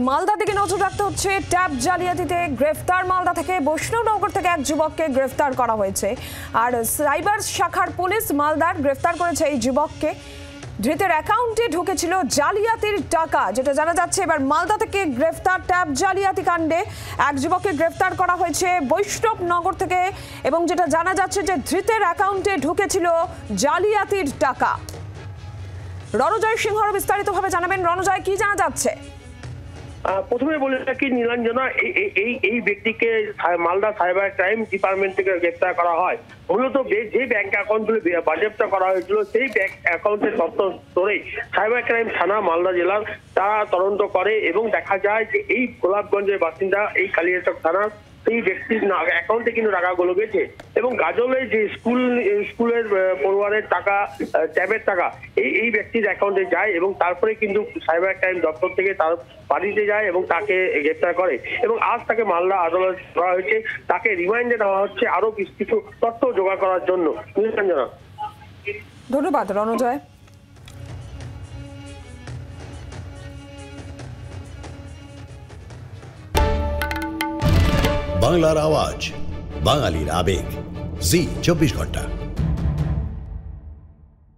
মালদা দিকে নজর রাখতে হচ্ছে। ট্যাব জালিয়াতিতে গ্রেফতার মালদা থেকে বৈষ্ণবনগর থেকে এক যুবককে গ্রেফতার করা হয়েছে। আর সাইবার শাখার পুলিশ মালদার গ্রেফতার করেছে এই যুবককে। ধৃতের অ্যাকাউন্টে ঢুকেছিল জালিয়াতির টাকা, যেটা জানা যাচ্ছে। এবার মালদা থেকে গ্রেফতার ট্যাব জালিয়াতি কাণ্ডে এক যুবককে গ্রেফতার করা হয়েছে বৈষ্ণবনগর থেকে, এবং যেটা জানা যাচ্ছে যে ধৃতের অ্যাকাউন্টে ঢুকেছিল জালিয়াতির টাকা। রণজয় সিংহ বিস্তারিতভাবে জানাবেন। রণজয়, কি জানা যাচ্ছে? প্রথমে বলে রাখি নীলাঞ্জনা, এই ব্যক্তিকে মালদা সাইবার ক্রাইম ডিপার্টমেন্ট থেকে গ্রেফতার করা হয়। মূলত যে ব্যাংক অ্যাকাউন্টগুলো বাজেয়াপ্ত করা হয়েছিল সেই ব্যাংক অ্যাকাউন্টের তথ্য ধরে সাইবার ক্রাইম থানা মালদা জেলার তারা তদন্ত করে এবং দেখা যায় যে এই গোলাপগঞ্জের বাসিন্দা এই কালিয়াচক থানার সেই ব্যক্তির অ্যাকাউন্টে কিন্তু টাকাগুলো গেছে। এবং গাজলে যে স্কুলের পড়ুয়ারের টাকা, ট্যাবের টাকা এই ব্যক্তির অ্যাকাউন্টে যায় এবং তারপরে কিন্তু সাইবার ক্রাইম দপ্তর থেকে তার বাড়িতে যায় এবং তাকে গ্রেফতার করে। এবং আজ তাকে মালদা আদালত করা হয়েছে। তাকে রিমান্ডে নেওয়া হচ্ছে আরো কিছু তথ্য জোগাড় করার জন্য। ধন্যবাদ রণজয়। বাংলার আওয়াজ, বাঙালির আবেগ, জি 24 ঘন্টা।